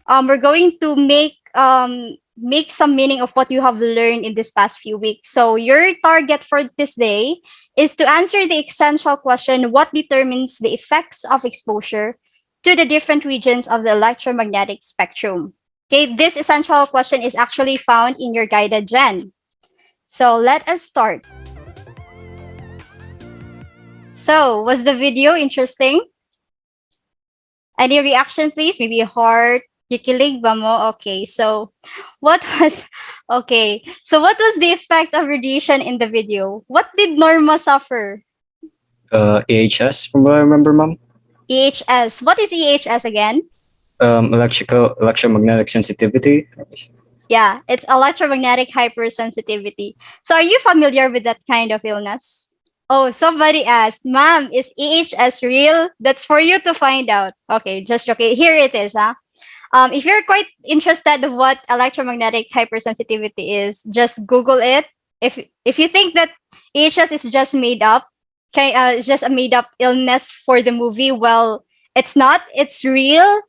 we're going to make some meaning of what you have learned in this past few weeks. So your target for this day is to answer the essential question: what determines the effects of exposure to the different regions of the electromagnetic spectrum? Okay, this essential question is actually found in your guided gen. So let us start. So, was the video interesting? Any reaction, please? Maybe a heart. Kikilig ba mo? Okay. So, what was what was the effect of radiation in the video? What did Norma suffer? EHS, from what I remember, ma'am. EHS. What is EHS again? Electromagnetic sensitivity. Yeah, it's electromagnetic hypersensitivity. So, are you familiar with that kind of illness? Oh, somebody asked, Ma'am, is EHS real? That's for you to find out. Okay, just okay. Here it is, huh? If you're quite interested in what electromagnetic hypersensitivity is, just Google it. If you think that EHS is just made up, okay, it's just a made up illness for the movie, well, it's not. It's real.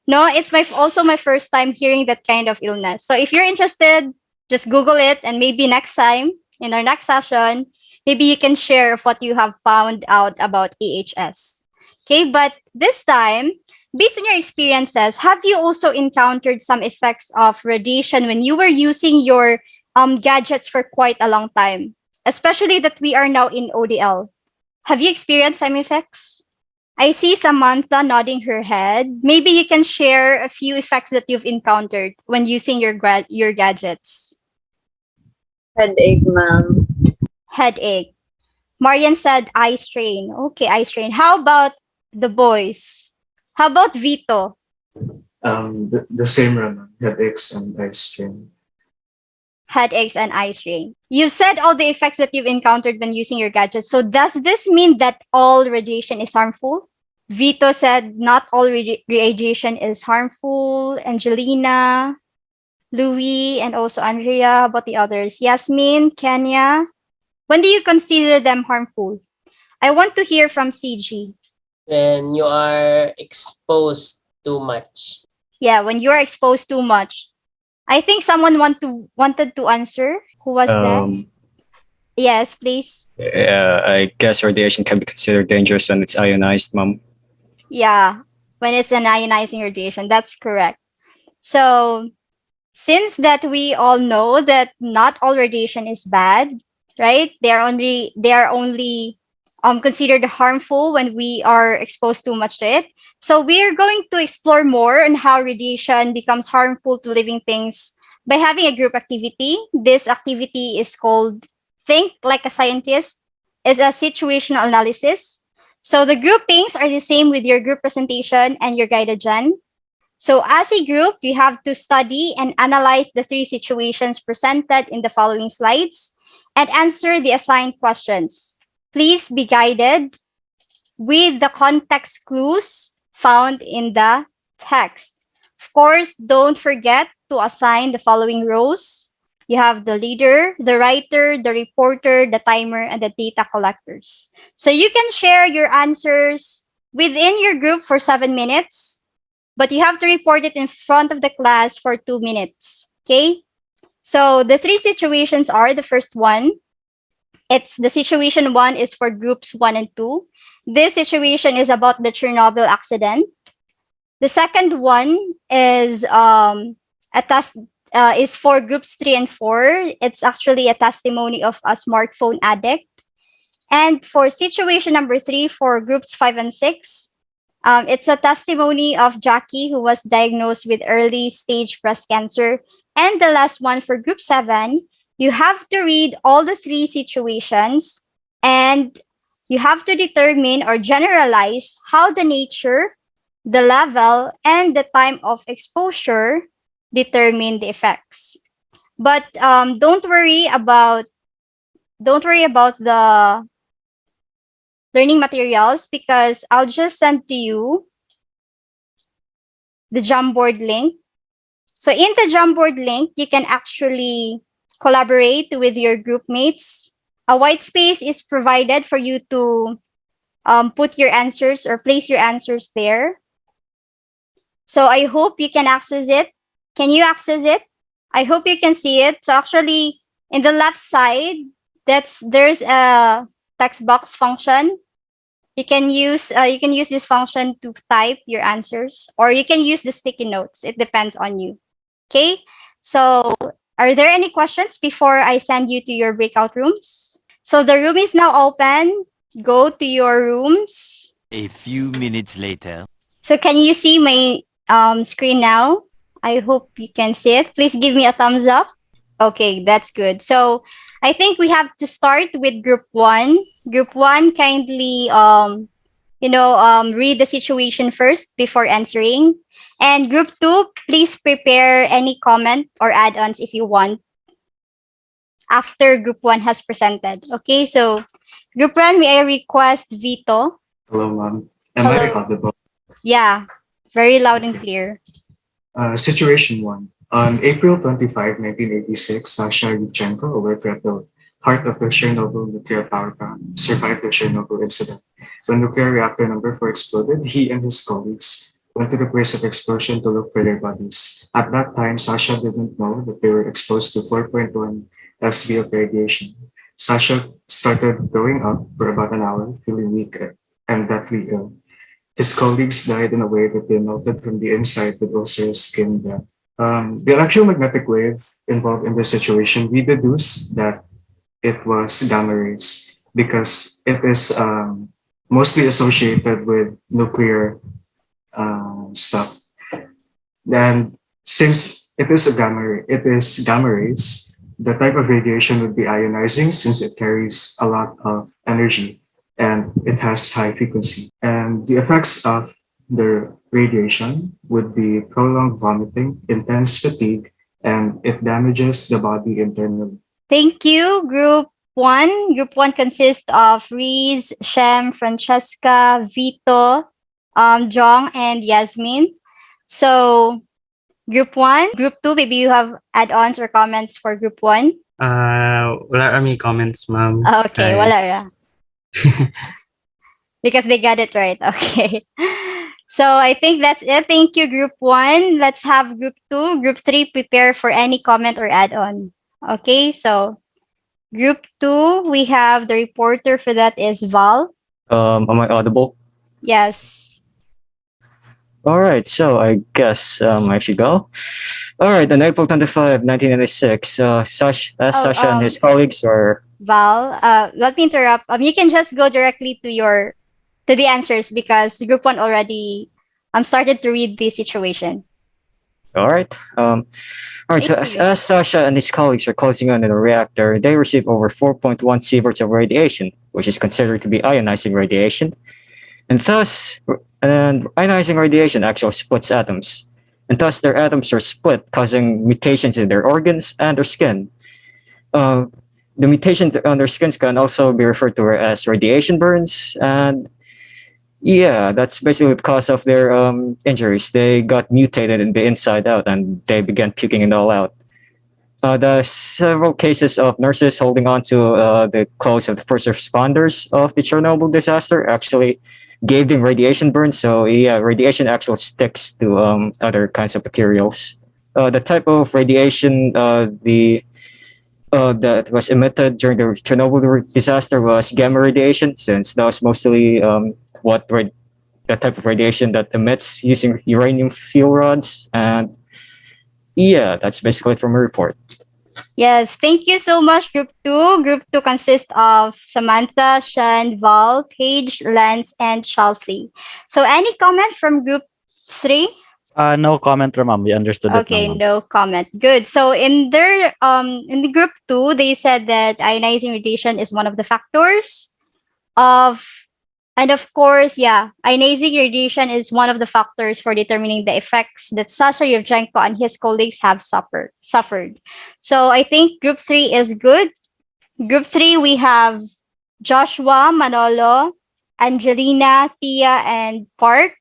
No, it's also my first time hearing that kind of illness. So if you're interested, just Google it, and maybe next time in our next session, maybe you can share of what you have found out about EHS. Okay, but this time, based on your experiences, have you also encountered some effects of radiation when you were using your gadgets for quite a long time? Especially that we are now in ODL. Have you experienced some effects? I see Samantha nodding her head. Maybe you can share a few effects that you've encountered when using your gadgets. Headache, ma'am. Headache. Marian said eye strain. Okay, eye strain. How about the boys? How about Vito? The same Raman, headaches and eye strain. Headaches and eye strain. You've said all the effects that you've encountered when using your gadgets. So does this mean that all radiation is harmful? Vito said not all radiation is harmful. Angelina, Louis, and also Andrea. How about the others? Yasmin, Kenya. When do you consider them harmful? I want to hear from CG. When you are exposed too much. Yeah, when you are exposed too much. I think someone wanted to answer. Who was that? Yes, please. I guess radiation can be considered dangerous when it's ionized, ma'am. Yeah, when it's an ionizing radiation. That's correct. So, since that we all know that not all radiation is bad, right? They are only considered harmful when we are exposed too much to it. So we are going to explore more on how radiation becomes harmful to living things by having a group activity. This activity is called Think Like a Scientist, is a situational analysis. So the groupings are the same with your group presentation and your guided gen. So as a group, you have to study and analyze the three situations presented in the following slides and answer the assigned questions. Please be guided with the context clues found in the text. Of course, don't forget to assign the following rows. You have the leader, the writer, the reporter, the timer, and the data collectors. So you can share your answers within your group for 7 minutes, but you have to report it in front of the class for 2 minutes. Okay? So the three situations are: the first one, it's the situation one is for groups 1 and 2. This situation is about the Chernobyl accident. The second one is a test is for groups 3 and 4. It's actually a testimony of a smartphone addict. And for situation number 3 for groups 5 and 6, it's a testimony of Jackie who was diagnosed with early stage breast cancer. And the last one for group 7, you have to read all the three situations and you have to determine or generalize how the nature, the level, and the time of exposure determine the effects. But don't worry about the learning materials, because I'll just send to you the Jamboard link. So in the Jamboard link, you can actually collaborate with your group mates. A white space is provided for you to put your answers or place your answers there. So I hope you can access it. Can you access it? I hope you can see it. So actually, in the left side, there's a text box function. You can use this function to type your answers, or you can use the sticky notes. It depends on you. Okay. So are there any questions before I send you to your breakout rooms? So the room is now open. Go to your rooms. A few minutes later. So can you see my screen now? I hope you can see it. Please give me a thumbs up. Okay, that's good. So I think we have to start with group one. Group one, kindly read the situation first before answering. And group two, please prepare any comment or add-ons if you want after group one has presented. Okay, so group one, may I request Vito? Hello, ma'am. Am I Hello. audible? Yeah, very loud and clear. Situation 1. On April 25, 1986, Sasha Yurchenko, a worker at the heart of the Chernobyl nuclear power plant, survived the Chernobyl incident. When nuclear reactor number 4 exploded, he and his colleagues went to the place of explosion to look for their bodies. At that time, Sasha didn't know that they were exposed to 4.1 SV of radiation. Sasha started throwing up for about an hour, feeling weak and deathly ill. His colleagues died in a way that they melted from the inside with ulcerous skin death. The electromagnetic wave involved in this situation, we deduce that it was gamma rays because it is mostly associated with nuclear stuff. And since it is gamma rays, the type of radiation would be ionizing since it carries a lot of energy and it has high frequency. And the effects of the radiation would be prolonged vomiting, intense fatigue, and it damages the body internally. Thank you, group one. Group one consists of Reese, Shem, Francesca, Vito, Jong, and Yasmin. So group one, group two, maybe you have add-ons or comments for group one. Wala kami comments, ma'am. Okay, Ay. wala ra. Because they got it right. Okay. So I think that's it. Thank you, group one. Let's have group two. Group three, prepare for any comment or add-on. Okay, so group two, we have the reporter for that is Val. Am I audible? Yes. All right, so I guess I should go. All right, on April 25, 1996, Sasha and his colleagues were. Val, let me interrupt. You can just go directly to the answers because group one already started to read the situation. All right. All right. So as Sasha and his colleagues are closing on in the reactor, they receive over 4.1 sieverts of radiation, which is considered to be ionizing radiation, and ionizing radiation actually splits atoms, and thus their atoms are split, causing mutations in their organs and their skin. The mutation on their skins can also be referred to as radiation burns, and yeah, that's basically the cause of their injuries. They got mutated in the inside out, and they began puking it all out. The several cases of nurses holding on to the clothes of the first responders of the Chernobyl disaster actually gave them radiation burns. So yeah, radiation actually sticks to other kinds of materials. The type of radiation that was emitted during the Chernobyl disaster was gamma radiation, since that was mostly the type of radiation that emits using uranium fuel rods. And yeah, that's basically it from a report. Yes, thank you so much, Group 2. Group 2 consists of Samantha, Shan, Val, Paige, Lance, and Chelsea. So any comment from Group 3? No comment, ma'am. We understood it. Okay, Ma'am. no comment. Good. So in the group 2, they said that ionizing radiation is one of the factors of, and of course, yeah, ionizing radiation is one of the factors for determining the effects that Sasha Yevchenko and his colleagues have suffered. So I think group 3 is good. Group 3, we have Joshua, Manolo, Angelina, Tia, and Park.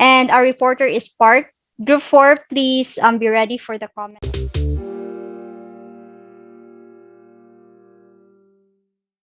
And our reporter is Park. Group 4, please be ready for the comment.